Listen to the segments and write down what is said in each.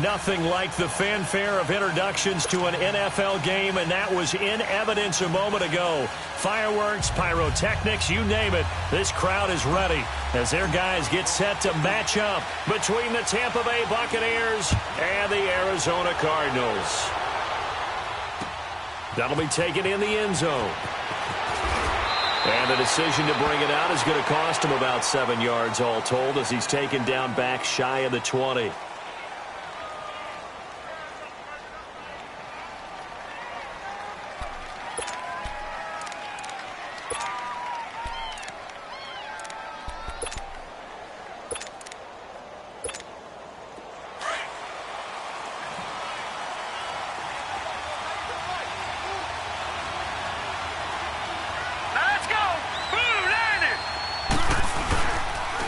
Nothing like the fanfare of introductions to an NFL game, and that was in evidence a moment ago. Fireworks, pyrotechnics, you name it. This crowd is ready as their guys get set to match up between the Tampa Bay Buccaneers and the Arizona Cardinals. That'll be taken in the end zone. And the decision to bring it out is going to cost him about 7 yards all told as he's taken down back shy of the 20.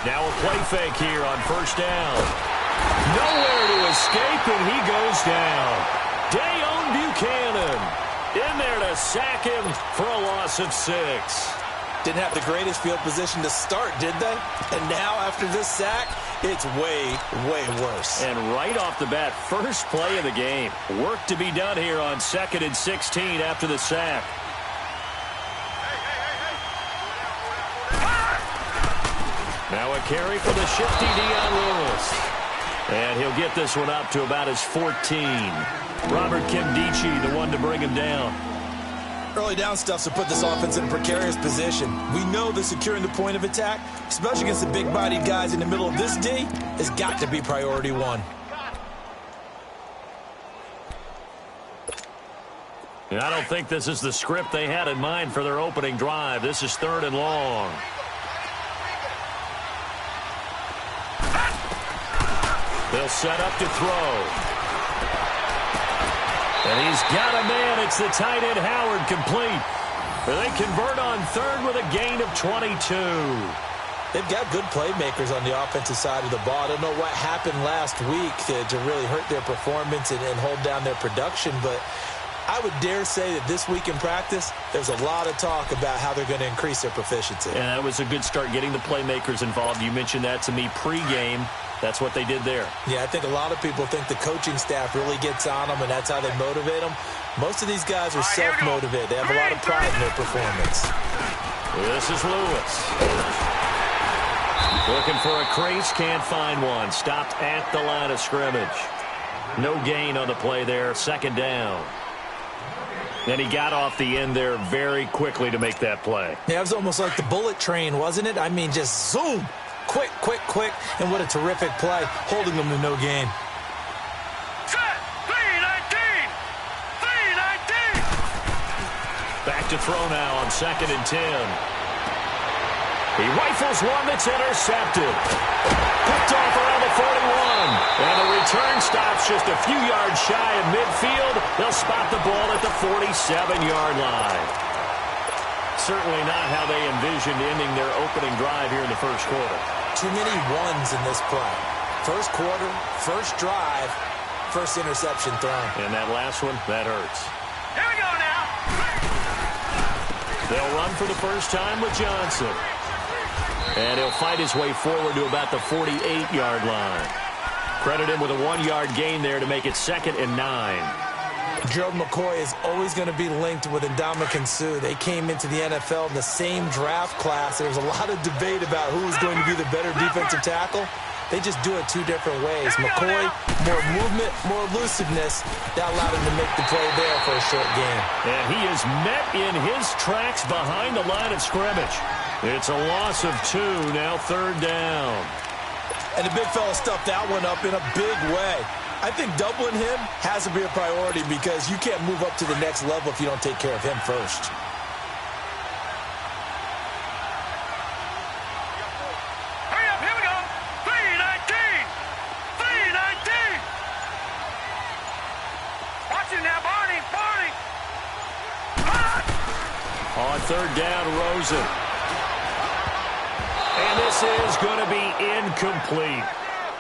Now a play fake here on first down. Nowhere to escape, and he goes down. Dayon Buchanan in there to sack him for a loss of 6. Didn't have the greatest field position to start, did they? And now after this sack, it's way, way worse. And right off the bat, first play of the game. Work to be done here on 2nd and 16 after the sack. Now a carry for the shifty Dion Lewis. And he'll get this one up to about his 14. Robert Kimdichie, the one to bring him down. Early down stuff to put this offense in a precarious position. We know that securing the point of attack, especially against the big-bodied guys in the middle of this D, has got to be priority one. And I don't think this is the script they had in mind for their opening drive. This is 3rd and long. They'll set up to throw. And he's got a man. It's the tight end Howard complete. And they convert on 3rd with a gain of 22. They've got good playmakers on the offensive side of the ball. I don't know what happened last week to really hurt their performance and hold down their production, but I would dare say that this week in practice, there's a lot of talk about how they're going to increase their proficiency. And that was a good start getting the playmakers involved. You mentioned that to me pregame. That's what they did there. Yeah, I think a lot of people think the coaching staff really gets on them, and that's how they motivate them. Most of these guys are self-motivated. They have a lot of pride in their performance. This is Lewis. Looking for a crease, can't find one. Stopped at the line of scrimmage. No gain on the play there, 2nd down. And he got off the end there very quickly to make that play. Yeah, it was almost like the bullet train, wasn't it? I mean, just zoom. Quick, quick, quick, and what a terrific play, holding them to no gain. Set, 3-19, 3-19. Back to throw now on 2nd and 10. He rifles one that's intercepted. Picked off around the 41. And the return stops just a few yards shy of midfield. They'll spot the ball at the 47-yard line. Certainly not how they envisioned ending their opening drive here in the first quarter. Too many ones in this play. First quarter, first drive, first interception thrown. And that last one, that hurts. Here we go now. They'll run for the first time with Johnson. And he'll fight his way forward to about the 48-yard line. Credit him with a 1-yard gain there to make it 2nd and 9. Gerald McCoy is always going to be linked with Ndamukong Suh. They came into the NFL in the same draft class. There was a lot of debate about who was going to be the better defensive tackle. They just do it 2 different ways. McCoy, more movement, more elusiveness. That allowed him to make the play there for a short gain. And he is met in his tracks behind the line of scrimmage. It's a loss of 2, now 3rd down. And the big fella stuffed that one up in a big way. I think doubling him has to be a priority because you can't move up to the next level if you don't take care of him first. Hurry up, here we go. 3-19, 3-19. Watch it now, Barney. On 3rd down, Rosen. And this is going to be incomplete.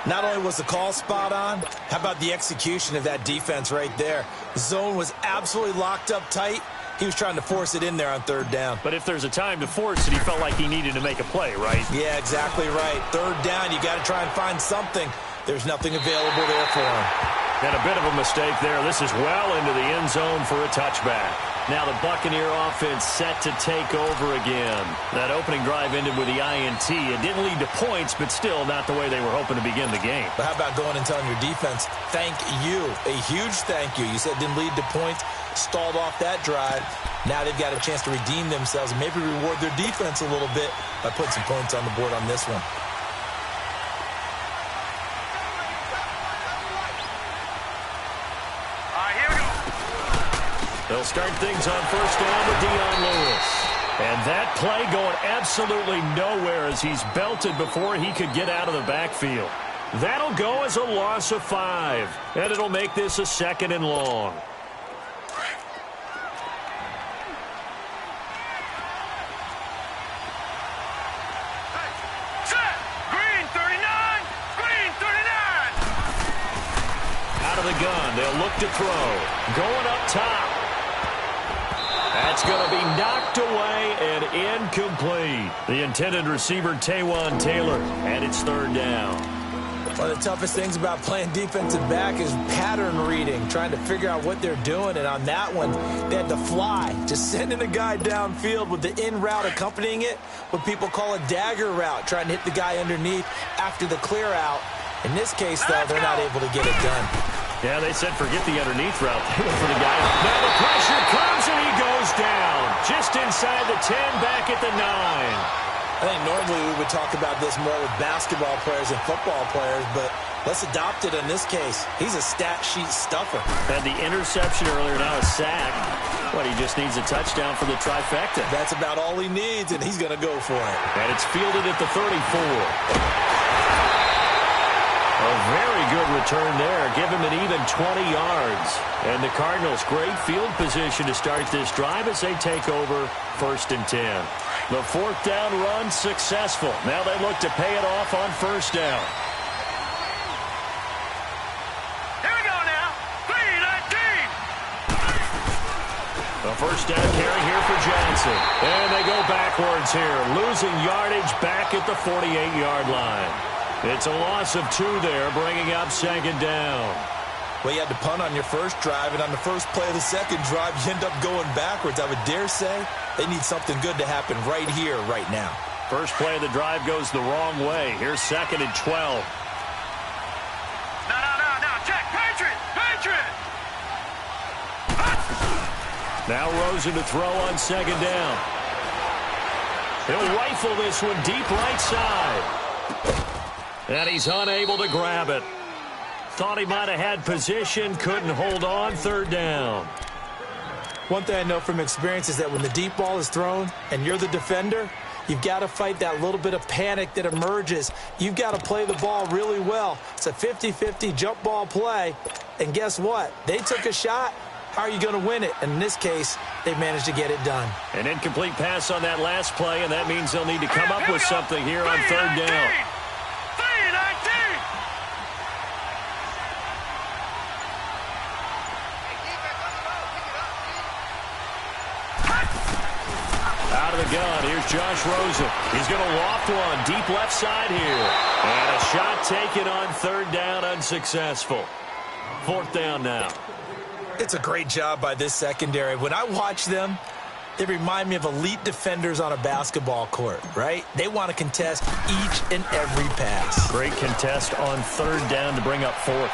Not only was the call spot on, how about the execution of that defense right there? The zone was absolutely locked up tight. He was trying to force it in there on 3rd down. But if there's a time to force it, he felt like he needed to make a play, right? Yeah, exactly right. 3rd down, you got to try and find something. There's nothing available there for him. And a bit of a mistake there. This is well into the end zone for a touchback. Now the Buccaneer offense set to take over again. That opening drive ended with the INT. It didn't lead to points, but still not the way they were hoping to begin the game. But how about going and telling your defense, thank you, a huge thank you. You said it didn't lead to points, stalled off that drive. Now they've got a chance to redeem themselves and maybe reward their defense a little bit by putting some points on the board on this one. They'll start things on first down with Dion Lewis. And that play going absolutely nowhere as he's belted before he could get out of the backfield. That'll go as a loss of 5. And it'll make this a 2nd and long. Set. Green 39. Green 39. Out of the gun. They'll look to throw. Going up top. That's going to be knocked away and incomplete. The intended receiver, Taywan Taylor, and it's 3rd down. One of the toughest things about playing defensive back is pattern reading, trying to figure out what they're doing. And on that one, they had to fly, just sending a guy downfield with the in route accompanying it, what people call a dagger route, trying to hit the guy underneath after the clear out. In this case, though, they're not able to get it done. Yeah, they said forget the underneath route. They went for the guy. Now the pressure comes and he goes down. Just inside the 10, back at the 9. I think normally we would talk about this more with basketball players and football players, but let's adopt it in this case. He's a stat sheet stuffer. Had the interception earlier, now a sack. What, he just needs a touchdown for the trifecta. That's about all he needs, and he's going to go for it. And it's fielded at the 34. A very good return there. Give him an even 20 yards. And the Cardinals, great field position to start this drive as they take over 1st and 10. The 4th down run successful. Now they look to pay it off on 1st down. Here we go now. 3-19. The 1st down carry here for Johnson. And they go backwards here, losing yardage back at the 48-yard line. It's a loss of 2 there, bringing up 2nd down. Well, you had to punt on your first drive, and on the first play of the second drive, you end up going backwards. I would dare say they need something good to happen right here, right now. First play of the drive goes the wrong way. Here's 2nd and 12. No. Check. Patriot. Patriot. Now Rosen to throw on 2nd down. He'll rifle this one deep right side. And he's unable to grab it. Thought he might have had position, couldn't hold on, 3rd down. One thing I know from experience is that when the deep ball is thrown and you're the defender, you've got to fight that little bit of panic that emerges. You've got to play the ball really well. It's a 50-50 jump ball play. And guess what? They took a shot. How are you going to win it? And in this case, they managed to get it done. An incomplete pass on that last play, and that means they'll need to come up with something here on 3rd down. Out of the gun, here's Josh Rosen. He's going to loft one deep left side here. And a shot taken on 3rd down, unsuccessful. 4th down now. It's a great job by this secondary. When I watch them, they remind me of elite defenders on a basketball court, right? They want to contest each and every pass. Great contest on 3rd down to bring up 4th.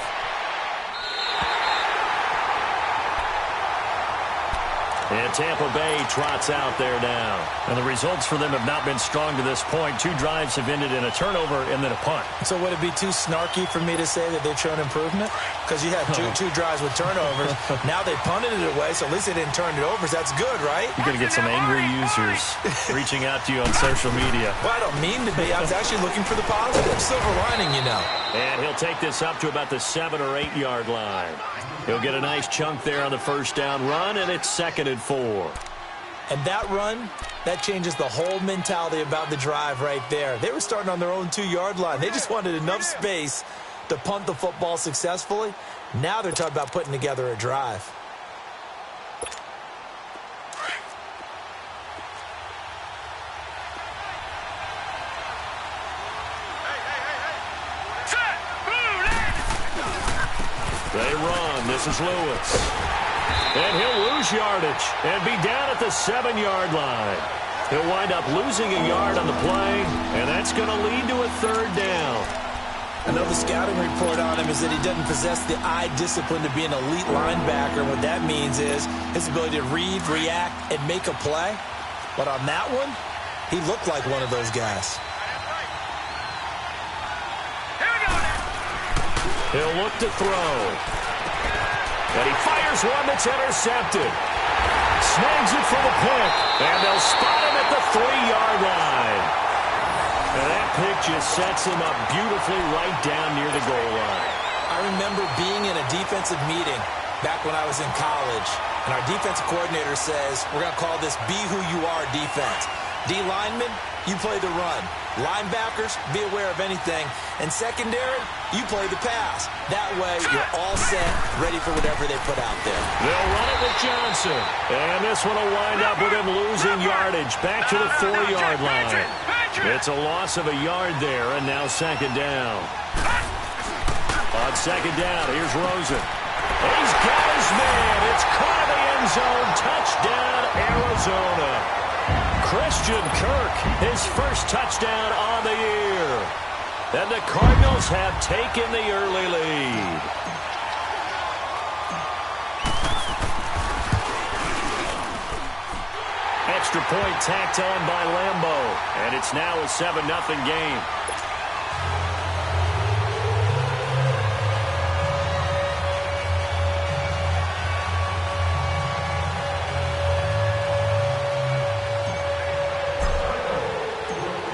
And Tampa Bay trots out there now. And the results for them have not been strong to this point. 2 drives have ended in a turnover and then a punt. So would it be too snarky for me to say that they've shown improvement? Because you had two drives with turnovers. Now they punted it away, so at least they didn't turn it over. So that's good, right? You're going to get some angry users reaching out to you on social media. Well, I don't mean to be. I was actually looking for the positive. Silver lining, you know. And he'll take this up to about the 7 or 8 yard line. He'll get a nice chunk there on the 1st down run, and it's 2nd and 4. And that run, that changes the whole mentality about the drive right there. They were starting on their own 2-yard line. They just wanted enough space to punt the football successfully. Now they're talking about putting together a drive. Set. Blue They run. This is Lewis. And he'll lose yardage and be down at the 7-yard line. He'll wind up losing a yard on the play, and that's going to lead to a 3rd down. I know the scouting report on him is that he doesn't possess the eye discipline to be an elite linebacker. What that means is his ability to read, react, and make a play. But on that one, he looked like one of those guys. He'll look to throw. And he fires one that's intercepted. Snags it for the pick. And they'll spot him at the 3-yard line. And that pick just sets him up beautifully right down near the goal line. I remember being in a defensive meeting back when I was in college. And our defensive coordinator says, we're going to call this Be Who You Are defense. D linemen, you play the run. Linebackers, be aware of anything. And secondary, you play the pass. That way, you're all set, ready for whatever they put out there. They'll run it with Johnson. And this one will wind up with him losing yardage back to the 4-yard line. It's a loss of a yard there, and now 2nd down. On 2nd down, here's Rosen. He's got his man. It's caught in the end zone. Touchdown, Arizona. Christian Kirk, his first touchdown on the year. And the Cardinals have taken the early lead. Extra point tacked on by Lambeau. And it's now a 7-0 game.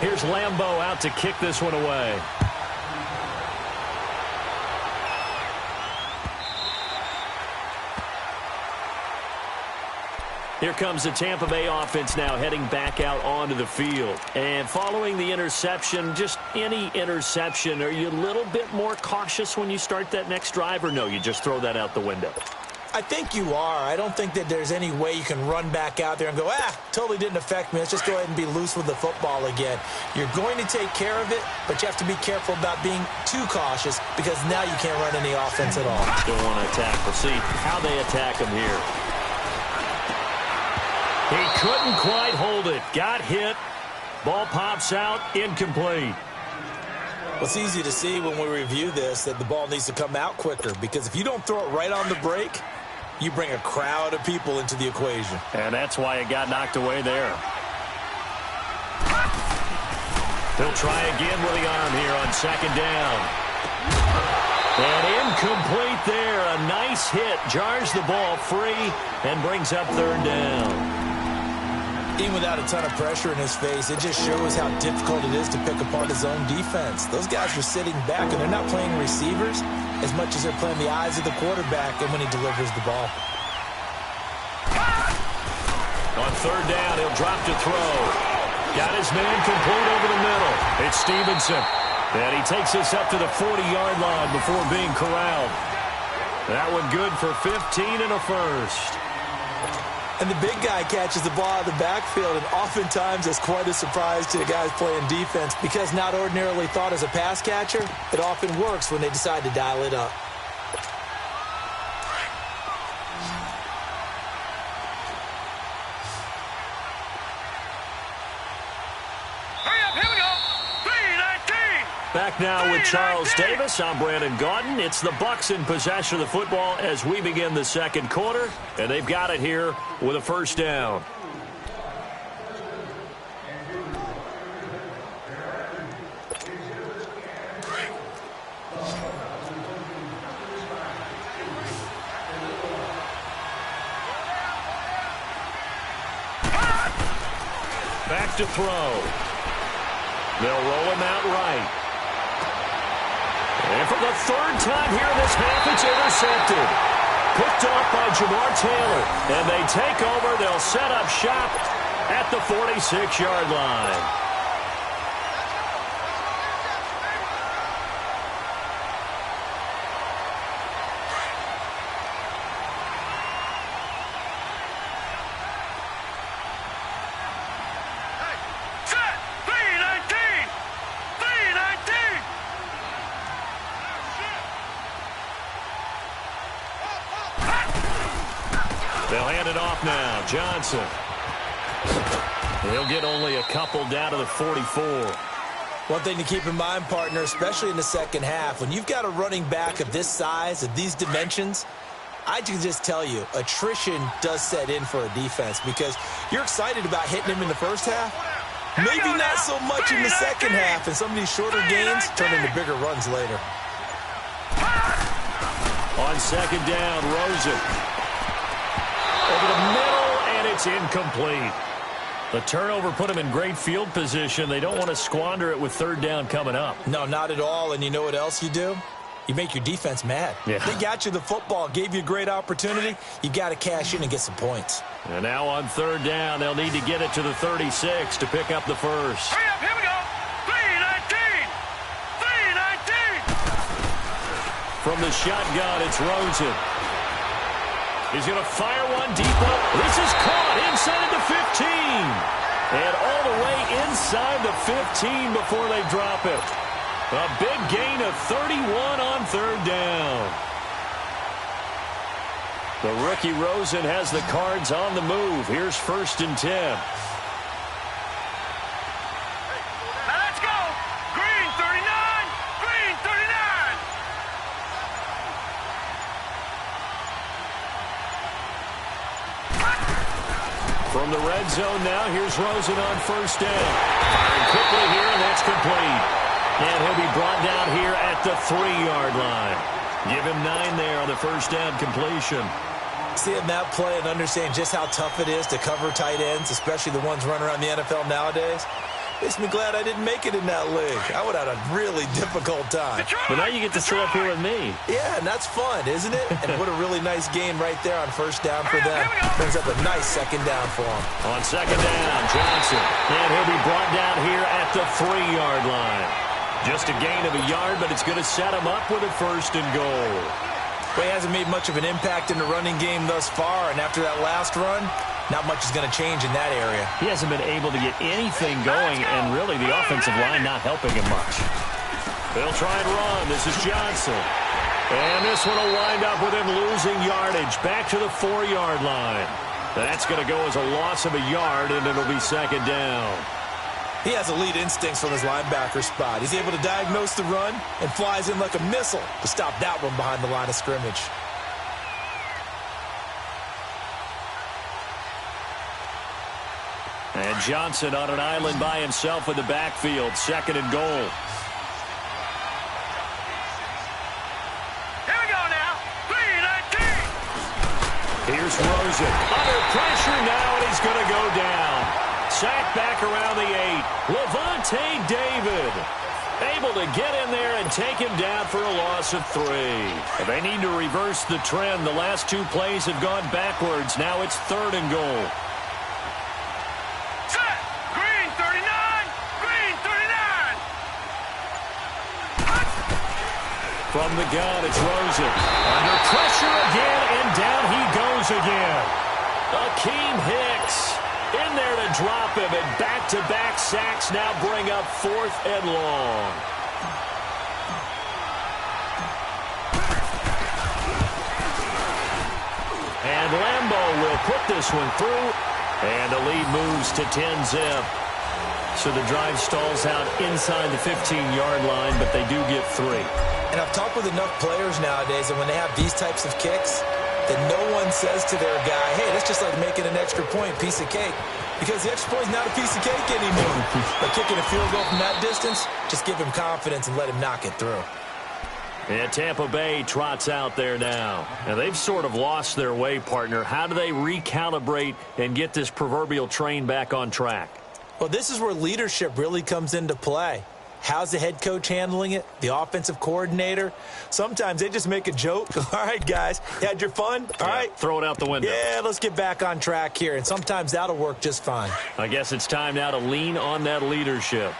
Here's Lambeau out to kick this one away. Here comes the Tampa Bay offense now heading back out onto the field. And following the interception, just any interception, are you a little bit more cautious when you start that next drive, or no, you just throw that out the window? I think you are. I don't think that there's any way you can run back out there and go, totally didn't affect me. Let's just go ahead and be loose with the football again. You're going to take care of it, but you have to be careful about being too cautious because now you can't run any offense at all. Don't want to attack. We'll see how they attack him here. He couldn't quite hold it. Got hit. Ball pops out. Incomplete. Well, it's easy to see when we review this that the ball needs to come out quicker because if you don't throw it right on the break, you bring a crowd of people into the equation. And that's why it got knocked away there. He'll try again with the arm here on 2nd down. And incomplete there. A nice hit. Jars the ball free and brings up 3rd down. Even without a ton of pressure in his face, it just shows how difficult it is to pick apart his own defense. Those guys are sitting back, and they're not playing receivers as much as they're playing the eyes of the quarterback and when he delivers the ball. On 3rd down, he'll drop to throw. Got his man complete over the middle. It's Stevenson. And he takes this up to the 40-yard line before being corralled. That one good for 15 and a first. And the big guy catches the ball out of the backfield, and oftentimes that's quite a surprise to the guys playing defense because not ordinarily thought as a pass catcher, it often works when they decide to dial it up. Back now with Charles Davis. I'm Brandon Gaudin. It's the Bucs in possession of the football as we begin the 2nd quarter. And they've got it here with a 1st down. Back to throw. They'll roll him out right. And for the 3rd time here in this half, it's intercepted. Picked off by Jamar Taylor. And they take over. They'll set up shop at the 46-yard line. They'll hand it off now. Johnson. He'll get only a couple down to the 44. One thing to keep in mind, partner, especially in the second half, when you've got a running back of this size, of these dimensions, I can just tell you, attrition does set in for a defense because you're excited about hitting him in the first half. Maybe not so much in the second half, and some of these shorter gains turn into bigger runs later. On second down, Rosen. Over the middle, and it's incomplete. The turnover put them in great field position. They don't want to squander it with third down coming up. No, not at all, and you know what else you do? You make your defense mad. Yeah. They got you the football, gave you a great opportunity. You got to cash in and get some points. And now on third down, they'll need to get it to the 36 to pick up the first. Hurry up, here we go. 3-19. 3-19. From the shotgun, it's Rosen. He's going to fire one deep up. This is caught inside the 15. And all the way inside the 15 before they drop it. A big gain of 31 on third down. The rookie Rosen has the Cards on the move. Here's 1st and 10. Now let's go. Green 39. Green 39. From the red zone now, here's Rosen on 1st down. Firing quickly here, and that's complete. And he'll be brought down here at the 3-yard line. Give him 9 there on the 1st down completion. Seeing that play and understanding just how tough it is to cover tight ends, especially the ones running around the NFL nowadays, makes me glad I didn't make it in that league. I would have had a really difficult time. But now you get to show up here with me. Yeah, and that's fun, isn't it? And what a really nice game right there on 1st down for them. Brings up a nice 2nd down for them. On 2nd down, Johnson. And he'll be brought down here at the 3-yard line. Just a gain of a yard, but it's going to set him up with a 1st and goal. Well, he hasn't made much of an impact in the running game thus far, and after that last run, not much is going to change in that area. He hasn't been able to get anything going, and really the offensive line not helping him much. They'll try and run. This is Johnson. And this one will wind up with him losing yardage back to the 4-yard line. That's going to go as a loss of a yard, and it'll be 2nd down. He has elite instincts from his linebacker spot. He's able to diagnose the run and flies in like a missile to stop that one behind the line of scrimmage. And Johnson on an island by himself in the backfield. 2nd and goal. Here we go now. 3-19. Here's Rosen. Under pressure now, and he's going to go down. Sacked back around the 8. Levante David able to get in there and take him down for a loss of 3. They need to reverse the trend. The last 2 plays have gone backwards. Now it's 3rd and goal. Set. Green 39. Green 39. From the gun, it's Rosen. Under pressure again, and down he goes again. Akeem Hicks in there to drop him, and back-to-back sacks now bring up 4th and long. And Lambeau will put this one through, and the lead moves to 10-zip. So the drive stalls out inside the 15-yard line, but they do get 3. And I've talked with enough players nowadays that when they have these types of kicks, that no one says to their guy, hey, that's just like making an extra point, piece of cake. Because the extra point is not a piece of cake anymore. But kicking a field goal from that distance, just give him confidence and let him knock it through. And Tampa Bay trots out there now. Now, they've sort of lost their way, partner. How do they recalibrate and get this proverbial train back on track? Well, this is where leadership really comes into play. How's the head coach handling it? The offensive coordinator? Sometimes they just make a joke. All right, guys, you had your fun? All right. Throw it out the window. Yeah, let's get back on track here. And sometimes that'll work just fine. I guess it's time now to lean on that leadership.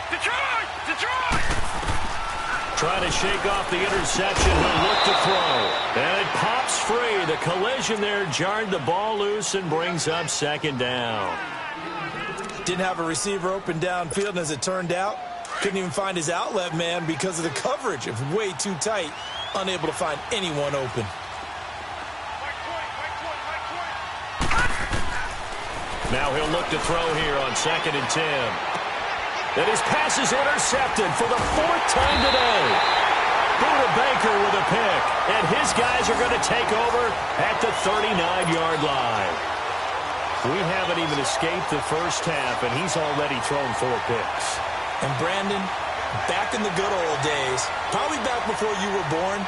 Detroit! Detroit! Trying to shake off the interception. He'll look to throw. And it pops free. The collision there jarred the ball loose and brings up 2nd down. Didn't have a receiver open downfield, and as it turned out, couldn't even find his outlet man because of the coverage. It was way too tight, unable to find anyone open. Now he'll look to throw here on 2nd and 10. And his pass is intercepted for the 4th time today. Buda Baker with a pick. And his guys are going to take over at the 39-yard line. We haven't even escaped the first half, and he's already thrown 4 picks. And Brandon, back in the good old days, probably back before you were born,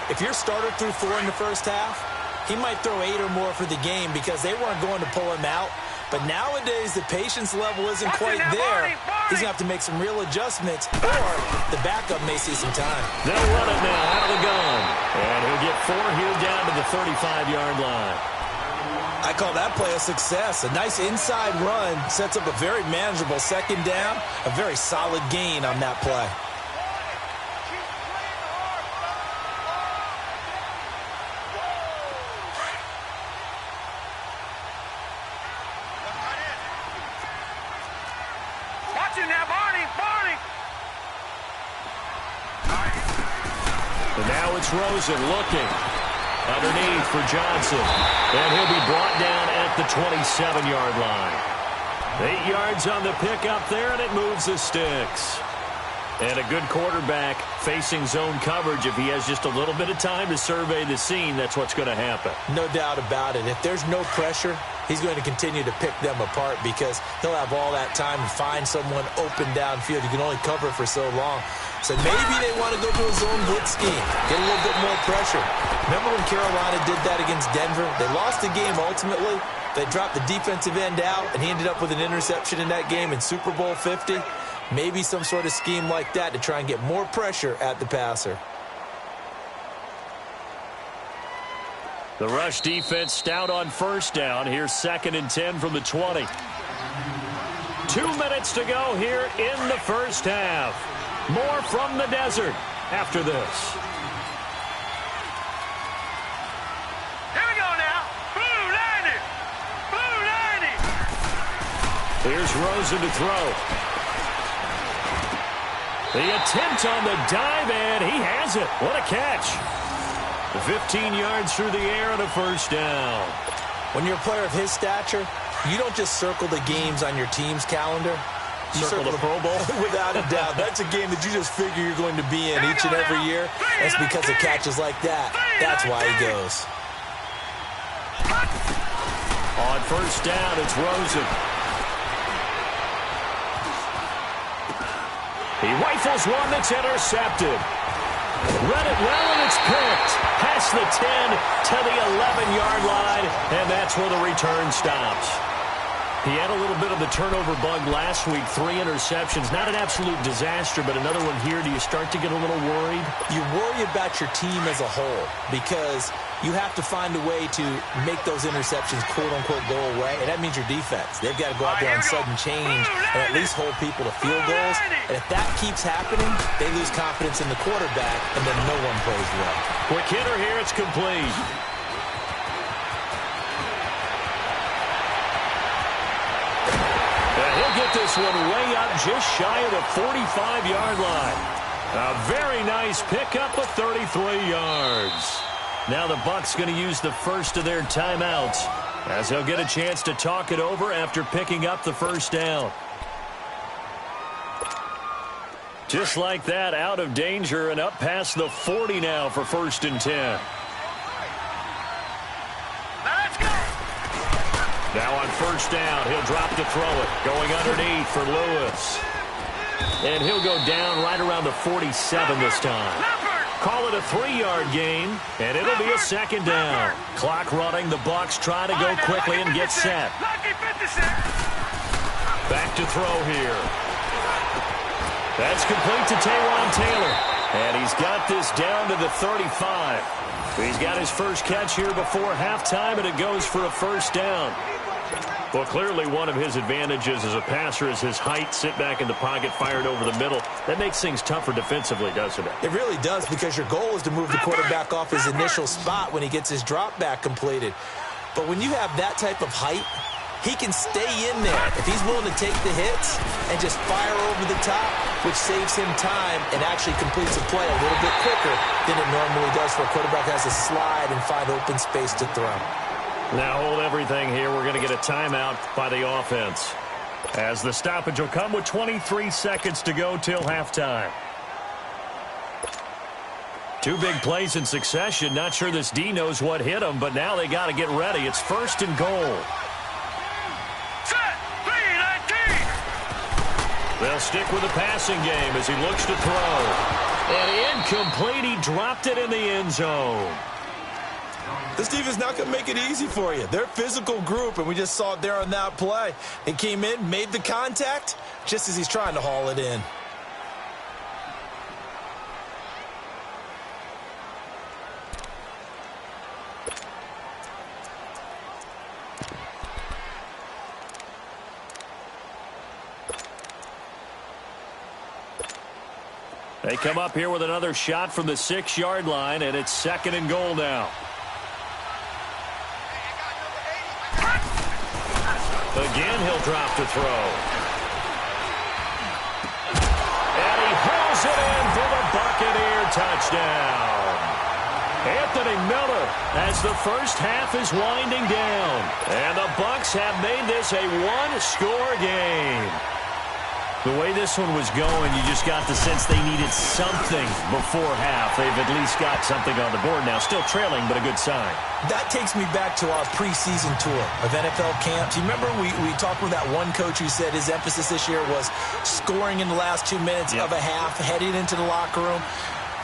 if your starter threw 4 in the first half, he might throw 8 or more for the game because they weren't going to pull him out. But nowadays, the patience level isn't quite there. He's going to have to make some real adjustments, or the backup may see some time. They'll run it now out of the gun. And he'll get 4 here down to the 35-yard line. I call that play a success. A nice inside run sets up a very manageable 2nd down, a very solid gain on that play. And now it's Rosen looking underneath for Johnson. And he'll be brought down at the 27-yard line. 8 yards on the pickup there, and it moves the sticks. And a good quarterback facing zone coverage. If he has just a little bit of time to survey the scene, that's what's going to happen. No doubt about it. If there's no pressure, he's going to continue to pick them apart because he'll have all that time to find someone open downfield. You can only cover for so long. So maybe they want to go to a zone blitz scheme, get a little bit more pressure. Remember when Carolina did that against Denver? They lost the game ultimately. They dropped the defensive end out, and he ended up with an interception in that game in Super Bowl 50. Maybe some sort of scheme like that to try and get more pressure at the passer. The rush defense stout on 1st down. Here's 2nd and 10 from the 20. 2 minutes to go here in the first half. More from the desert after this. Here we go now. Blue 90. Blue 90. Here's Rosen to throw. The attempt on the dive, and he has it. What a catch. 15 yards through the air and a 1st down. When you're a player of his stature, you don't just circle the games on your team's calendar. You circle the Pro Bowl? Without a doubt. That's a game that you just figure you're going to be in each and every year. It's because of catches like that. That's why he goes. On 1st down, it's Rosen. He rifles one that's intercepted. Read it well, and it's picked. Past the 10 to the 11-yard line, and that's where the return stops. He had a little bit of the turnover bug last week, 3 interceptions. Not an absolute disaster, but another one here. Do you start to get a little worried? You worry about your team as a whole because you have to find a way to make those interceptions, quote-unquote, go away, and that means your defense. They've got to go out there on sudden change and at least hold people to field goals. And if that keeps happening, they lose confidence in the quarterback, and then no one plays well. Quick hitter here. It's complete. He'll get this one way up just shy of the 45-yard line. A very nice pickup of 33 yards. Now the Bucs going to use the first of their timeouts as they'll get a chance to talk it over after picking up the 1st down. Just like that, out of danger and up past the 40 now for 1st and 10. Now on 1st down, he'll drop to throw it. Going underneath for Lewis. And he'll go down right around the 47 this time. Call it a 3-yard gain, and it'll be a 2nd down. Clock running. The Bucs try to go quickly and get set. Back to throw here. That's complete to Taywan Taylor. And he's got this down to the 35. He's got his first catch here before halftime, and it goes for a 1st down. Well, clearly one of his advantages as a passer is his height. Sit back in the pocket, fired over the middle. That makes things tougher defensively, doesn't it? It really does, because your goal is to move the quarterback off his initial spot when he gets his drop back completed. But when you have that type of height, he can stay in there if he's willing to take the hits and just fire over the top, which saves him time and actually completes a play a little bit quicker than it normally does for a quarterback that has to slide and find open space to throw. Now hold everything here. We're going to get a timeout by the offense, as the stoppage will come with 23 seconds to go till halftime. Two big plays in succession. Not sure this D knows what hit him, but now they got to get ready. It's 1st and goal. Set. 3-19. They'll stick with the passing game as he looks to throw. And incomplete. He dropped it in the end zone. This defense not going to make it easy for you. They're a physical group, and we just saw it there on that play. He came in, made the contact, just as he's trying to haul it in. They come up here with another shot from the 6-yard line, and it's 2nd and goal now. Again, he'll drop to throw. And he hauls it in for the Buccaneer touchdown. Anthony Miller as the first half is winding down. And the Bucs have made this a one-score game. The way this one was going, you just got the sense they needed something before half. They've at least got something on the board now. Still trailing, but a good sign. That takes me back to our preseason tour of NFL camps. You remember we talked with that one coach who said his emphasis this year was scoring in the last 2 minutes of a half, heading into the locker room.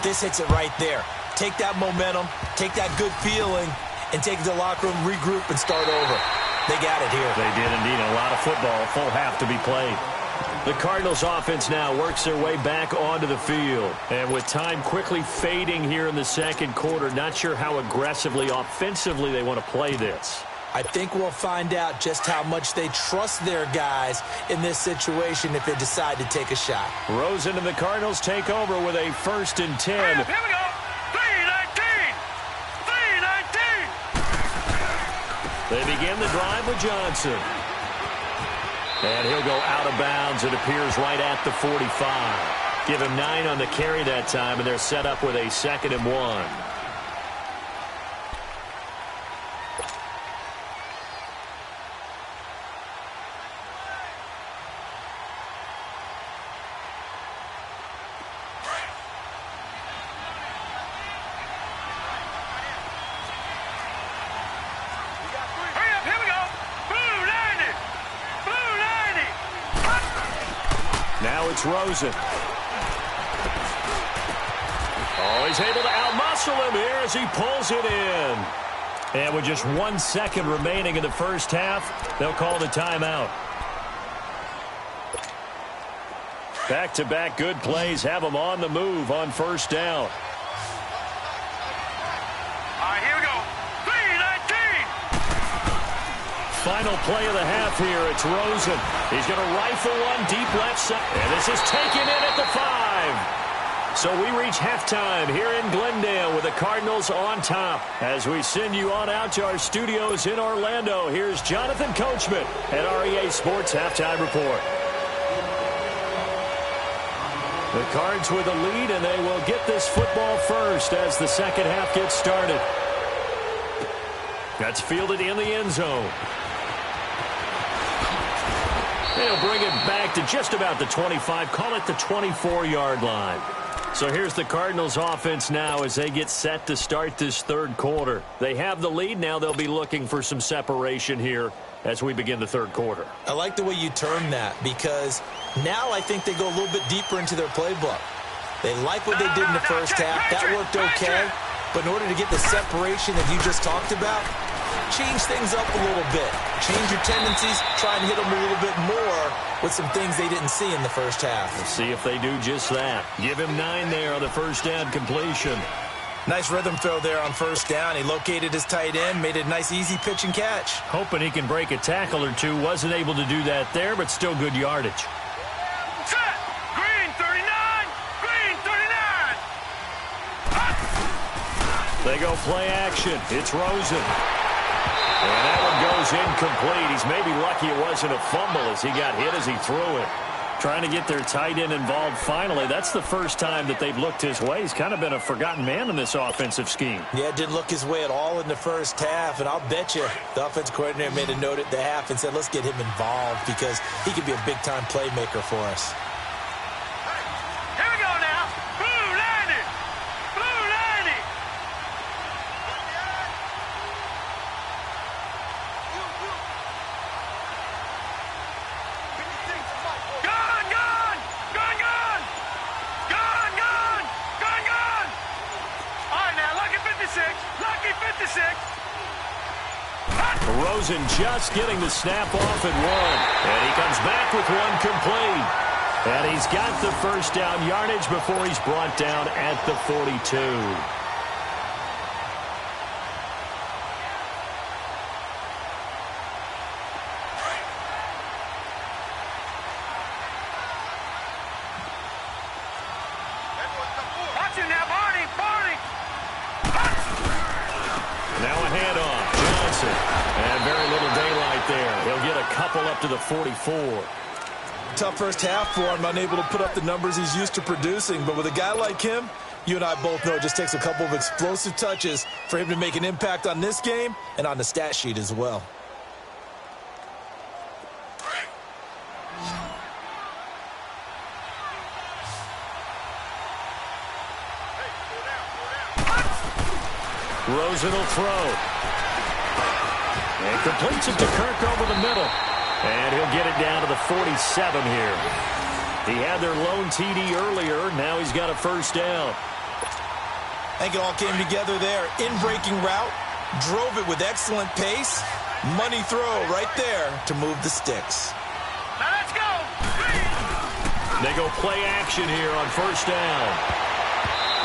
This hits it right there. Take that momentum, take that good feeling, and take it to the locker room, regroup, and start over. They got it here. They did indeed. A lot of football, full half to be played. The Cardinals offense now works their way back onto the field. And with time quickly fading here in the second quarter, not sure how aggressively, offensively they want to play this. I think we'll find out just how much they trust their guys in this situation if they decide to take a shot. Rosen and the Cardinals take over with a 1st and 10. Here we go. 3-19. 3-19. They begin the drive with Johnson. And he'll go out of bounds. It appears right at the 45. Give him 9 on the carry that time, and they're set up with a 2nd and 1. Now it's Rosen. Oh, he's able to outmuscle him here as he pulls it in. And with just 1 second remaining in the first half, they'll call the timeout. Back-to-back good plays have them on the move on 1st down. All right, here we go. 3-19. Final play of the half here. It's Rosen. He's going to rifle one deep left side. And this is taken in at the 5. So we reach halftime here in Glendale with the Cardinals on top. As we send you on out to our studios in Orlando, here's Jonathan Coachman at REA Sports Halftime Report. The Cards with a lead, and they will get this football first as the second half gets started. That's fielded in the end zone. They'll bring it back to just about the 25, call it the 24-yard line. So here's the Cardinals offense now as they get set to start this third quarter. They have the lead. Now they'll be looking for some separation here as we begin the third quarter. I like the way you term that because now I think they go a little bit deeper into their playbook. They like what they did in the first half. That worked okay. But in order to get the separation that you just talked about, change things up a little bit. Change your tendencies. Try and hit them a little bit more with some things they didn't see in the first half. We'll see if they do just that. Give him 9 there on the first down completion. Nice rhythm throw there on first down. He located his tight end, made it a nice easy pitch and catch. Hoping he can break a tackle or two. Wasn't able to do that there, but still good yardage. Set. Green 39. Green 39. They go play action. It's Rosen. And that one goes incomplete. He's maybe lucky it wasn't a fumble as he got hit as he threw it. Trying to get their tight end involved finally. That's the first time that they've looked his way. He's kind of been a forgotten man in this offensive scheme. Yeah, didn't look his way at all in the first half, and I'll bet you the offensive coordinator made a note at the half and said, let's get him involved because he could be a big-time playmaker for us. Here we go now. Blue 90. Blue 90. Gun, gun. Gun, gun. Gun, gun. Gun, gun. All right, now, lucky 56. Lucky 56. Rosen just getting the snap off at one. And he comes back with one complete. And he's got the first down yardage before he's brought down at the 42. Watch him now, Barney. Barney. Now a handoff. Johnson. And very little daylight there. He'll get a couple up to the 44. Tough first half for him, unable to put up the numbers he's used to producing. But with a guy like him, you and I both know it just takes a couple of explosive touches for him to make an impact on this game and on the stat sheet as well. Rosen will throw. And completes it to Kirk over the middle. And he'll get it down to the 47 here. He had their lone TD earlier. Now he's got a first down. I think it all came together there. In-breaking route, drove it with excellent pace. Money throw right there to move the sticks. Now let's go. They go play action here on first down.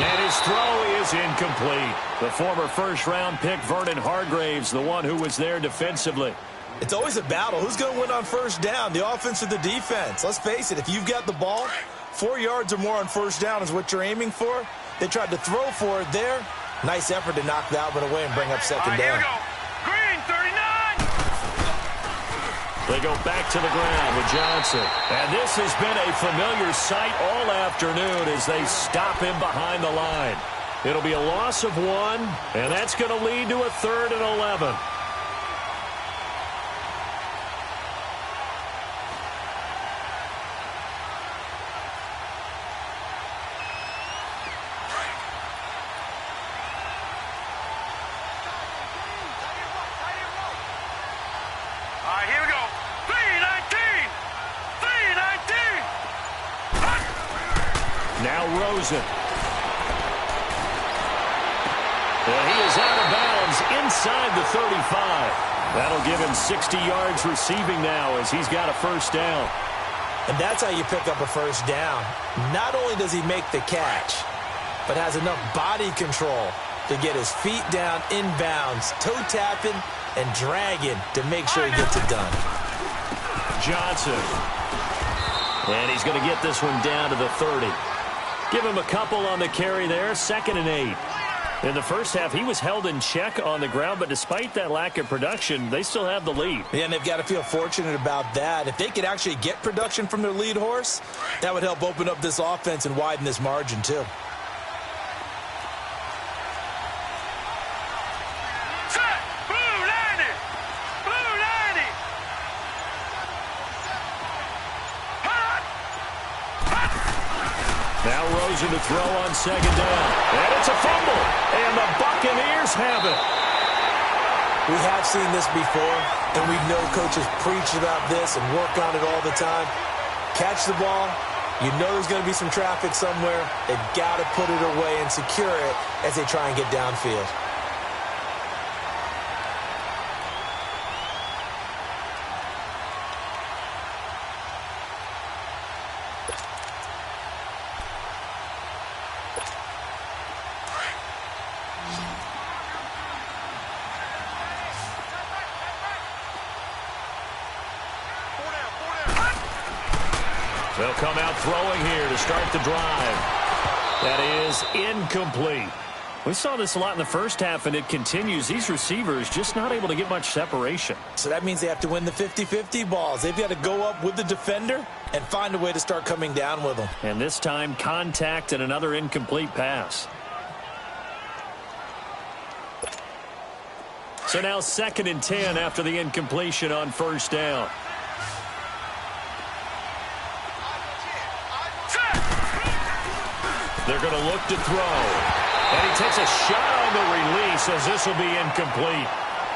And his throw is incomplete. The former first-round pick, Vernon Hargraves, the one who was there defensively. It's always a battle. Who's going to win on first down, the offense or the defense? Let's face it, if you've got the ball, 4 yards or more on first down is what you're aiming for. They tried to throw for it there. Nice effort to knock that one away and bring up second Here down. we go. Green 39. They go back to the ground with Johnson. And this has been a familiar sight all afternoon as they stop him behind the line. It'll be a loss of one, and that's going to lead to a 3rd and 11. All right, here we go. 319. 319. Now Rosen. And he is out of bounds inside the 35. That'll give him 60 yards receiving now as he's got a first down. And that's how you pick up a first down. Not only does he make the catch, but has enough body control to get his feet down inbounds, toe tapping and dragging to make sure he gets it done. Johnson. And he's going to get this one down to the 30. Give him a couple on the carry there, 2nd and 8. In the first half, he was held in check on the ground, but despite that lack of production, they still have the lead. Yeah, and they've got to feel fortunate about that. If they could actually get production from their lead horse, that would help open up this offense and widen this margin too. Set. Blue 90. Blue 90. Hot. Now Rosen to throw on 2nd down. And it's a fumble. And the Buccaneers have it. We have seen this before, and we know coaches preach about this and work on it all the time. Catch the ball. You know there's going to be some traffic somewhere. They've got to put it away and secure it as they try and get downfield. They'll come out throwing here to start the drive. That is incomplete. We saw this a lot in the first half, and it continues. These receivers just not able to get much separation. So that means they have to win the 50-50 balls. They've got to go up with the defender and find a way to start coming down with them. And this time, contact and another incomplete pass. So now 2nd and 10 after the incompletion on first down. They're going to look to throw. And he takes a shot on the release as this will be incomplete.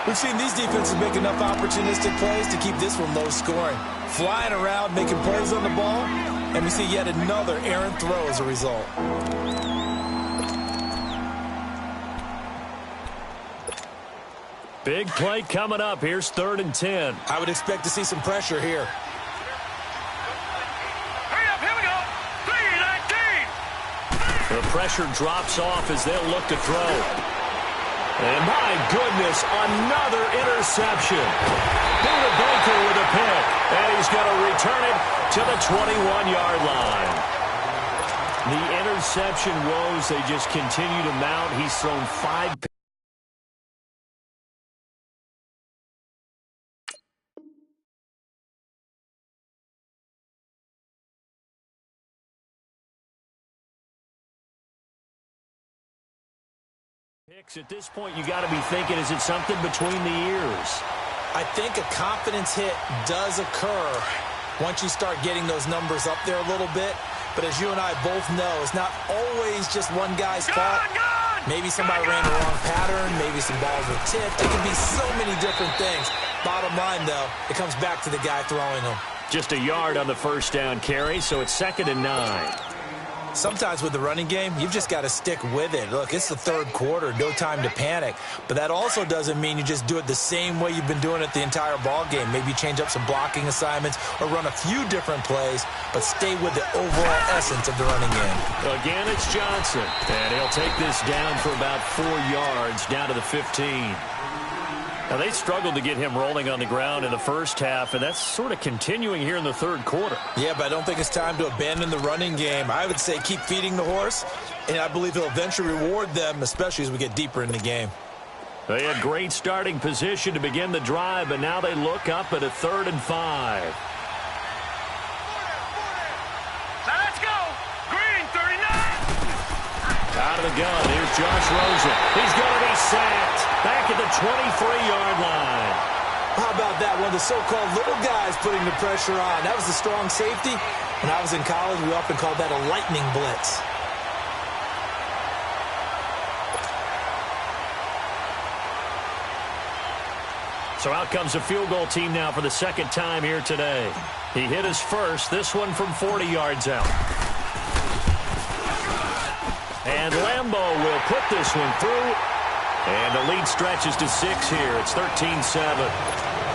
We've seen these defenses make enough opportunistic plays to keep this one low scoring. Flying around, making plays on the ball, and we see yet another errant throw as a result. Big play coming up. Here's 3rd and 10. I would expect to see some pressure here. The pressure drops off as they'll look to throw. And my goodness, another interception. Buda Baker with a pick. And he's going to return it to the 21-yard line. The interception woes, they just continue to mount. He's thrown 5 picks. At this point, you got to be thinking, is it something between the ears? I think a confidence hit does occur once you start getting those numbers up there a little bit. But as you and I both know, it's not always just one guy's fault. Maybe somebody ran the wrong pattern. Maybe some balls were tipped. It can be so many different things. Bottom line, though, it comes back to the guy throwing them. Just a yard on the first down carry, so it's 2nd and 9. Sometimes with the running game, you've just got to stick with it. Look, it's the 3rd quarter, no time to panic. But that also doesn't mean you just do it the same way you've been doing it the entire ball game. Maybe change up some blocking assignments or run a few different plays, but stay with the overall essence of the running game. Again, it's Johnson, and he'll take this down for about 4 yards, down to the 15. Now, they struggled to get him rolling on the ground in the first half, and that's sort of continuing here in the 3rd quarter. Yeah, but I don't think it's time to abandon the running game. I would say keep feeding the horse, and I believe he'll eventually reward them, especially as we get deeper in the game. They had great starting position to begin the drive, but now they look up at a 3rd and 5. Now let's go. Green, 39. Out of the gun, here's Josh Rosen. He's going to be sacked. Back at the 23-yard line. How about that? One of the so-called little guys putting the pressure on. That was a strong safety. When I was in college, we often called that a lightning blitz. So out comes a field goal team now for the 2nd time here today. He hit his first, this one from 40 yards out. And Lambo will put this one through. And the lead stretches to 6 here. It's 13-7.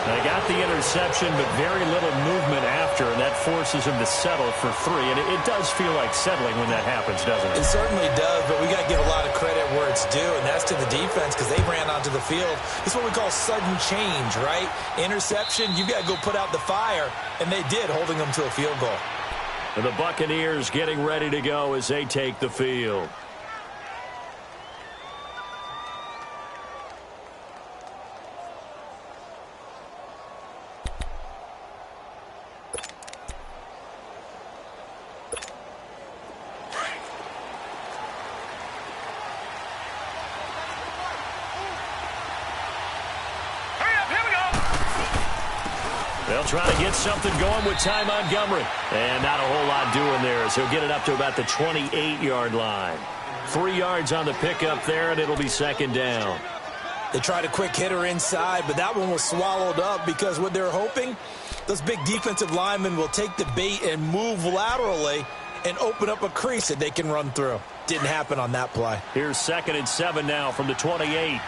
They got the interception, but very little movement after, and that forces him to settle for 3. And it does feel like settling when that happens, doesn't it? It certainly does, but we got to give a lot of credit where it's due, and that's to the defense because they ran onto the field. It's what we call sudden change, right? Interception, you got to go put out the fire, and they did, holding them to a field goal. And the Buccaneers getting ready to go as they take the field. They'll try to get something going with Ty Montgomery. And not a whole lot doing there as he'll get it up to about the 28-yard line. 3 yards on the pickup there, and it'll be 2nd down. They tried a quick hitter inside, but that one was swallowed up because what they're hoping, those big defensive linemen will take the bait and move laterally and open up a crease that they can run through. Didn't happen on that play. Here's 2nd and 7 now from the 28.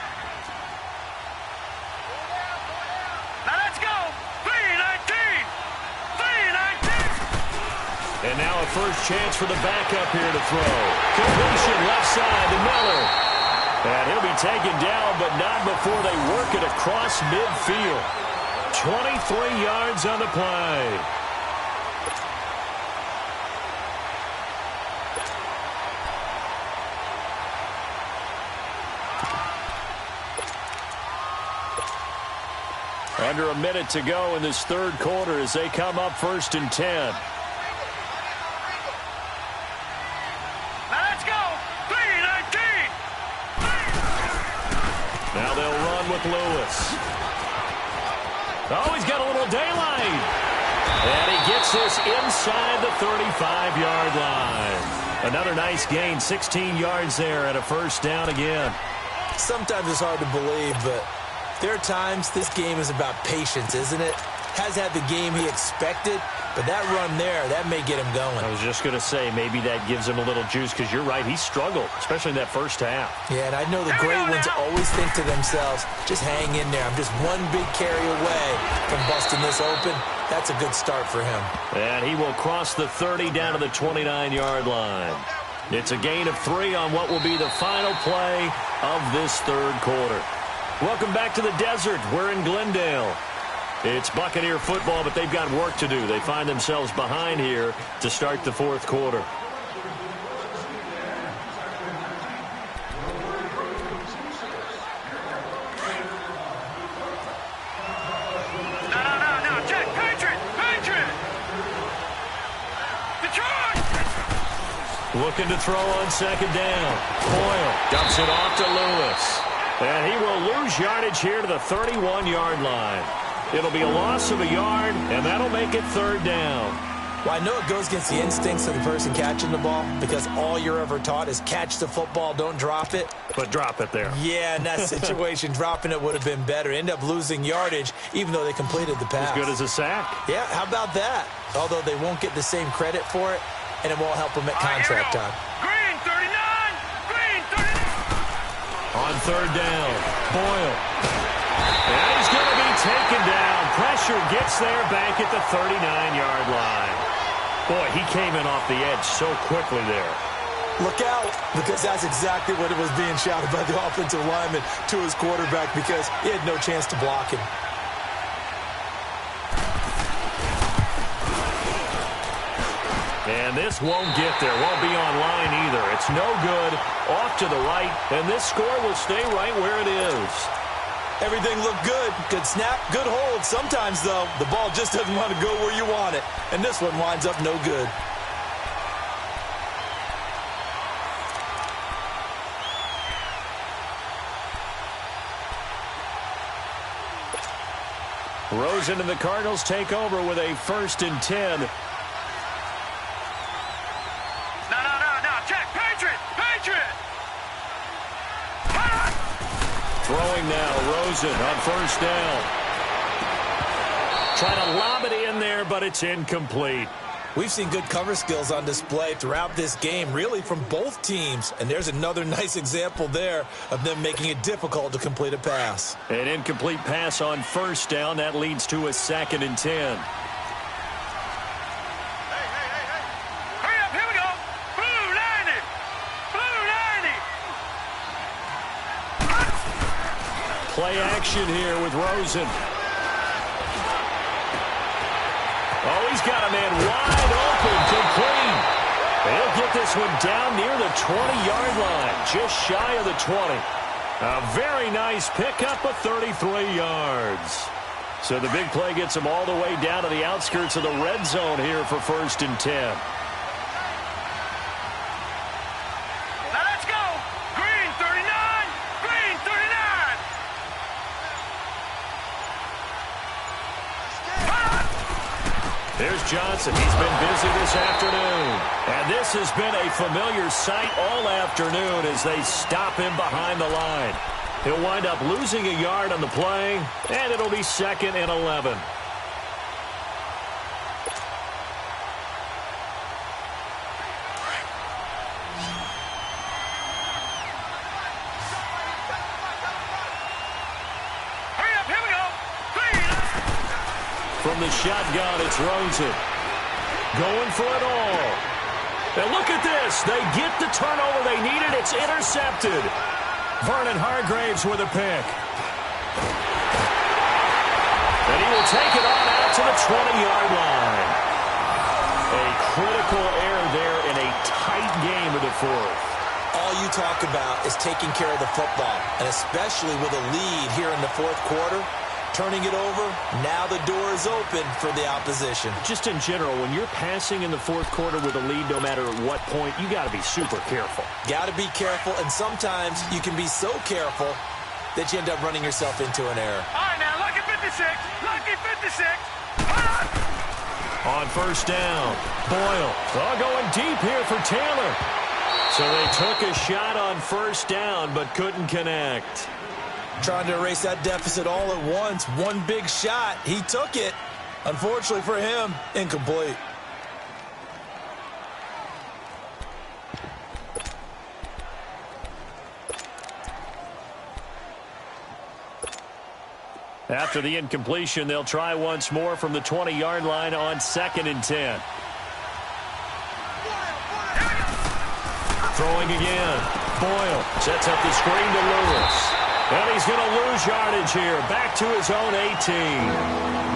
And now a first chance for the backup here to throw. Completion left side to Miller. And he'll be taken down, but not before they work it across midfield. 23 yards on the play. Under a minute to go in this third quarter as they come up 1st and 10. Let's go. 3-19. Now they'll run with Lewis. Oh, he's got a little daylight. And he gets this inside the 35-yard line. Another nice gain, 16 yards there and a first down again. Sometimes it's hard to believe, but there are times this game is about patience, isn't it? Has had the game he expected, but that run there, that may get him going. I was just going to say, maybe that gives him a little juice, because you're right, he struggled, especially in that first half. Yeah, and I know the great ones always think to themselves, just hang in there. I'm just one big carry away from busting this open. That's a good start for him. And he will cross the 30 down to the 29-yard line. It's a gain of 3 on what will be the final play of this third quarter. Welcome back to the desert. We're in Glendale. It's Buccaneer football, but they've got work to do. They find themselves behind here to start the fourth quarter. No, Jack, Patriot. Detroit. Looking to throw on second down. Boyle dumps it off to Lewis. And he will lose yardage here to the 31-yard line. It'll be a loss of a yard, and that'll make it third down. Well, I know it goes against the instincts of the person catching the ball, because all you're ever taught is catch the football, don't drop it. But drop it there. Yeah, in that situation, dropping it would have been better. End up losing yardage, even though they completed the pass. As good as a sack. Yeah, how about that? Although they won't get the same credit for it, and it won't help them at contract time. Green 39. On third down, Boyle. And he's going to be taken down. Pressure gets there back at the 39-yard line. Boy, he came in off the edge so quickly there. Look out, because that's exactly what it was being shouted by the offensive lineman to his quarterback, because he had no chance to block him. And this won't get there. Won't be on line either. It's no good. Off to the right. And this score will stay right where it is. Everything looked good. Good snap, good hold. Sometimes, though, the ball just doesn't want to go where you want it. And this one winds up no good. Rosen and the Cardinals take over with a 1st and 10. No, Jack, Patriot. Throwing now, Rosen on first down. Trying to lob it in there, but it's incomplete. We've seen good cover skills on display throughout this game, really from both teams. And there's another nice example there of them making it difficult to complete a pass. An incomplete pass on first down. That leads to a 2nd and 10. Hurry up, here we go. Blue 90. Play action here with Rosen. Oh, he's got a man wide open, complete. He'll get this one down near the 20-yard line, just shy of the 20. A very nice pickup of 33 yards. So the big play gets him all the way down to the outskirts of the red zone here for 1st and 10. Now let's go. Green 39. There's Johnson. He's been busy this afternoon. And this has been a familiar sight all afternoon as they stop him behind the line. He'll wind up losing a yard on the play, and it'll be 2nd and 11. From the shotgun, it's Rosen. Going for it all. And look at this. They get the turnover they needed. It's intercepted. Vernon Hargraves with a pick. And he will take it on out to the 20-yard line. A critical error there in a tight game of the fourth. All you talk about is taking care of the football, and especially with a lead here in the fourth quarter. turning it over. Now the door is open for the opposition. Just in general, when you're passing in the fourth quarter with a lead, no matter at what point, you got to be super careful. Got to be careful, and sometimes you can be so careful that you end up running yourself into an error. All right, now, lucky 56. Lucky 56. On first down, Boyle. Oh, going deep here for Taylor. So they took a shot on first down, but couldn't connect. Trying to erase that deficit all at once. One big shot. He took it. Unfortunately for him, incomplete. After the incompletion, they'll try once more from the 20-yard line on 2nd and 10. Throwing again. Boyle sets up the screen to Lewis. And he's going to lose yardage here. Back to his own 18.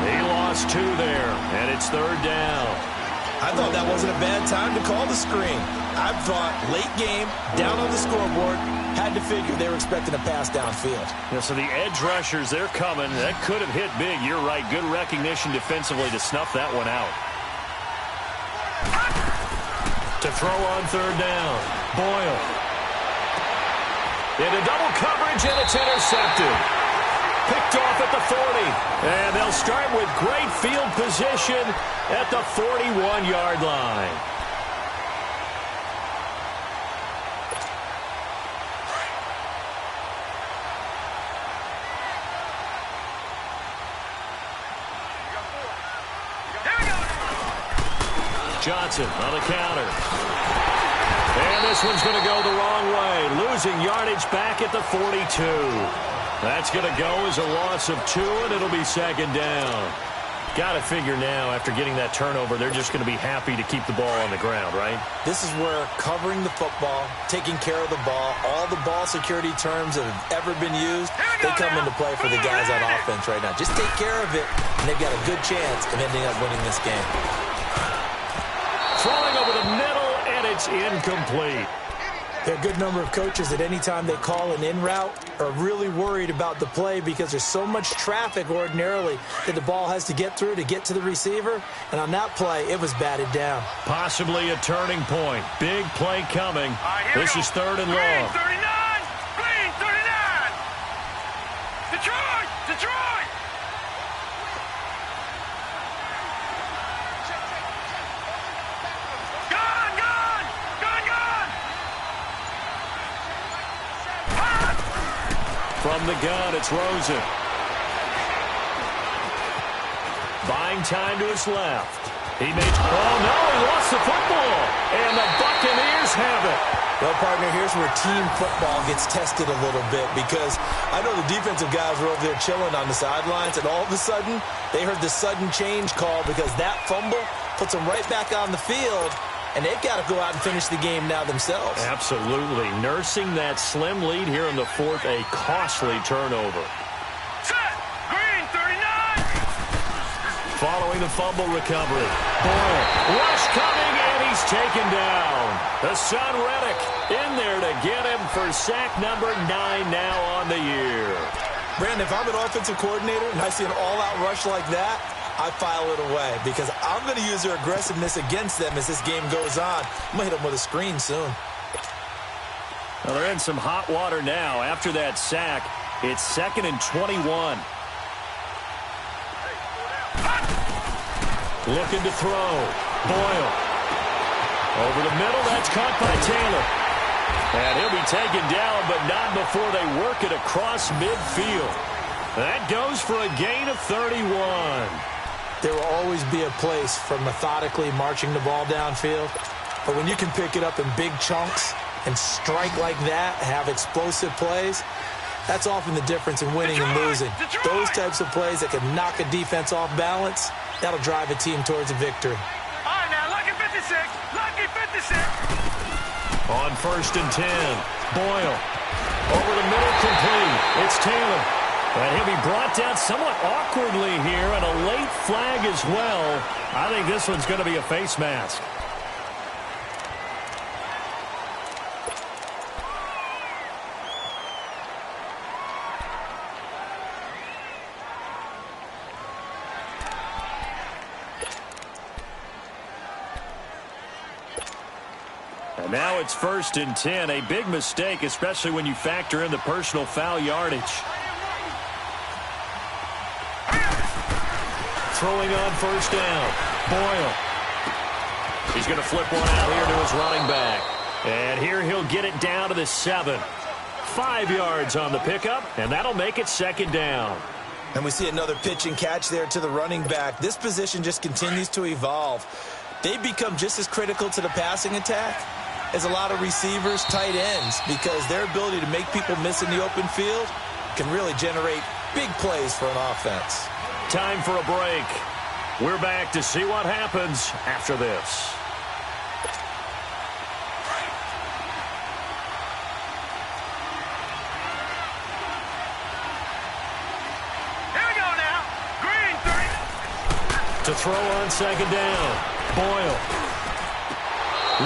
He lost 2 there, and it's 3rd down. I thought that wasn't a bad time to call the screen. I thought late game, down on the scoreboard, had to figure they were expecting a pass downfield. Yeah, so the edge rushers, they're coming. That could have hit big. You're right. Good recognition defensively to snuff that one out. To throw on 3rd down. Boyle. Into double coverage, and it's intercepted. Picked off at the 40. And they'll start with great field position at the 41-yard line. Johnson on the counter. And this one's going to go the wrong way. Losing yardage back at the 42. That's going to go as a loss of 2, and it'll be 2nd down. Got to figure now, after getting that turnover, they're just going to be happy to keep the ball on the ground, right? This is where covering the football, taking care of the ball, all the ball security terms that have ever been used, they come into play for the guys on offense right now. Just take care of it, and they've got a good chance of ending up winning this game. Throwing over the middle, and it's incomplete. There are a good number of coaches that any time they call an in route are really worried about the play because there's so much traffic ordinarily that the ball has to get through to get to the receiver. And on that play, it was batted down. Possibly a turning point. Big play coming. This is 3rd and long. Green 39! Green 39! Detroit! Detroit! Gone! Gone! Gone! Gone! From the gun, it's Rosen. Buying time to his left. He makes... Oh, no, he lost the football. And the Buccaneers have it. Well, partner, here's where team football gets tested a little bit because I know the defensive guys were over there chilling on the sidelines, and all of a sudden, they heard the sudden change call because that fumble puts them right back on the field, and they've got to go out and finish the game now themselves. Absolutely. Nursing that slim lead here in the 4th, a costly turnover. Set! Green 39! Following the fumble recovery. Boyle, rush coming, and he's taken down. The son Reddick in there to get him for sack number 9 now on the year. Brandon, if I'm an offensive coordinator and I see an all-out rush like that, I file it away because I'm going to use their aggressiveness against them as this game goes on. I'm going to hit them with a screen soon. Well, they're in some hot water now. After that sack, it's 2nd and 21. Looking to throw. Boyle. Over the middle, that's caught by Taylor. And he'll be taken down, but not before they work it across midfield. That goes for a gain of 31. There will always be a place for methodically marching the ball downfield. But when you can pick it up in big chunks and strike like that, have explosive plays, that's often the difference in winning and losing. Those types of plays that can knock a defense off balance, that'll drive a team towards a victory. All right, now, lucky 56! Lucky 56! On 1st and 10, Boyle. Over the middle, complete. It's Taylor. And he'll be brought down somewhat awkwardly here, and a late flag as well. I think this one's going to be a face mask. And now it's 1st and 10. A big mistake, especially when you factor in the personal foul yardage. Throwing on 1st down. Boyle. He's going to flip one out here to his running back. And here he'll get it down to the 7. 5 yards on the pickup, and that'll make it 2nd down. And we see another pitch and catch there to the running back. This position just continues to evolve. They become just as critical to the passing attack as a lot of receivers, tight ends, because their ability to make people miss in the open field can really generate big plays for an offense. Time for a break. We're back to see what happens after this. To throw on 2nd down. Boyle.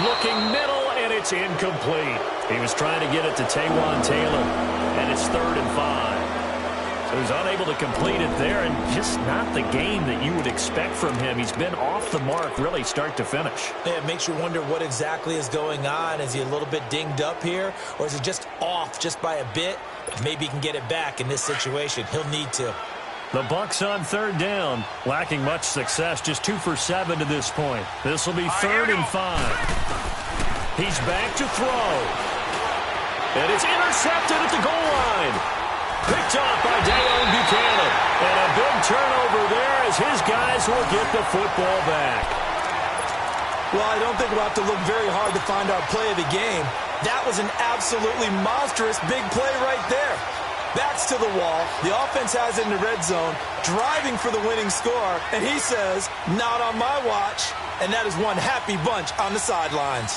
Looking middle, and it's incomplete. He was trying to get it to Taywan Taylor, and it's 3rd and 5. So he's unable to complete it there, and just not the game that you would expect from him. He's been off the mark, really, start to finish. Yeah, it makes you wonder what exactly is going on. Is he a little bit dinged up here, or is he just off just by a bit? Maybe he can get it back in this situation. He'll need to. The Bucs on 3rd down, lacking much success, just 2 for 7 to this point. This will be 3rd and 5. He's back to throw. And it's intercepted at the goal line. Picked off by Dayon Buchanan. And a big turnover there as his guys will get the football back. Well, I don't think we'll have to look very hard to find our play of the game. That was an absolutely monstrous big play right there. Backs to the wall. The offense has it in the red zone, driving for the winning score, and he says, not on my watch. And that is one happy bunch on the sidelines.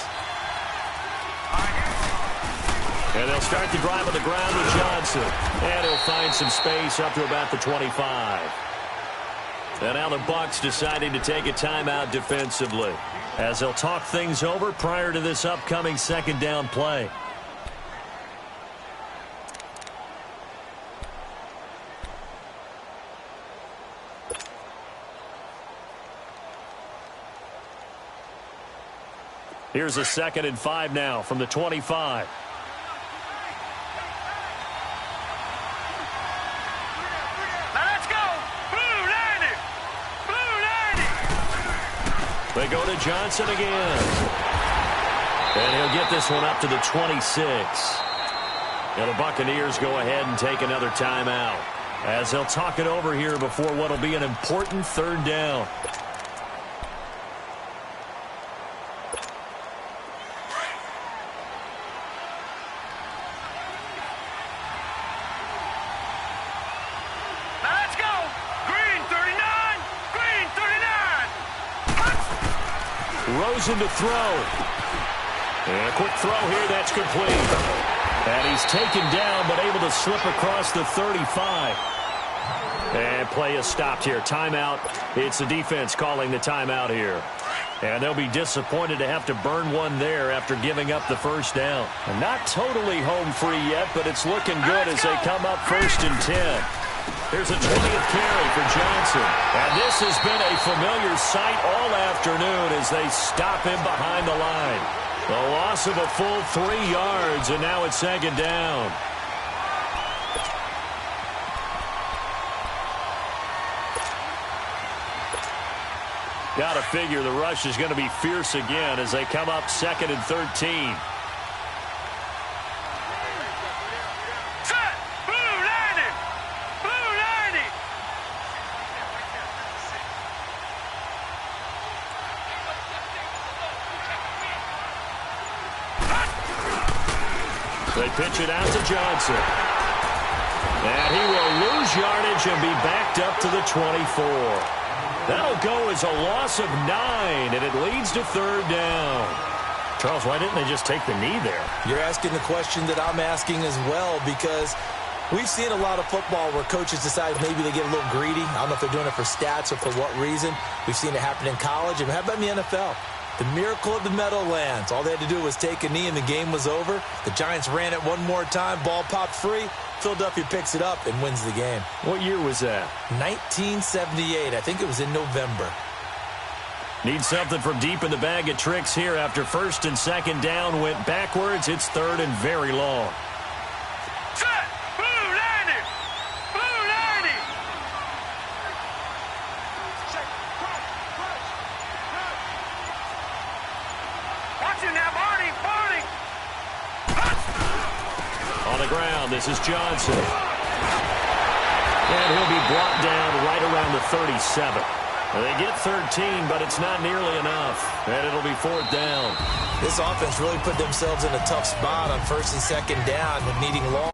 And they'll start the drive on the ground with Johnson. And he'll find some space up to about the 25. And now the Bucs deciding to take a timeout defensively, as they'll talk things over prior to this upcoming 2nd down play. Here's a 2nd and 5 now from the 25. Let's go! Blue 90! Blue 90! They go to Johnson again. And he'll get this one up to the 26. Now the Buccaneers go ahead and take another timeout, as they'll talk it over here before what will be an important 3rd down. Rosen to throw. And a quick throw here, that's complete. And he's taken down, but able to slip across the 35. And play is stopped here. Timeout. It's the defense calling the timeout here. And they'll be disappointed to have to burn one there after giving up the 1st down. And not totally home free yet, but it's looking good as they come up 1st and 10. Here's a 20th carry for Johnson. And this has been a familiar sight all afternoon as they stop him behind the line. The loss of a full 3 yards, and now it's 2nd down. Got to figure the rush is going to be fierce again as they come up 2nd and 13. They pitch it out to Johnson. And he will lose yardage and be backed up to the 24. That'll go as a loss of 9, and it leads to 3rd down. Charles, why didn't they just take the knee there? You're asking the question that I'm asking as well, because we've seen a lot of football where coaches decide maybe they get a little greedy. I don't know if they're doing it for stats or for what reason. We've seen it happen in college. And how about in the NFL? The miracle of the Meadowlands. All they had to do was take a knee and the game was over. The Giants ran it one more time. Ball popped free. Philadelphia picks it up and wins the game. What year was that? 1978. I think it was in November. Need something from deep in the bag of tricks here after first and second down went backwards. It's third and very long. Set! Blue landing! Blue landing! Watch it now, Barney! Barney! On the ground, this is Johnson. And he'll be brought down right around the 37. They get 13, but it's not nearly enough. And it'll be fourth down. This offense really put themselves in a tough spot on first and second down and needing long.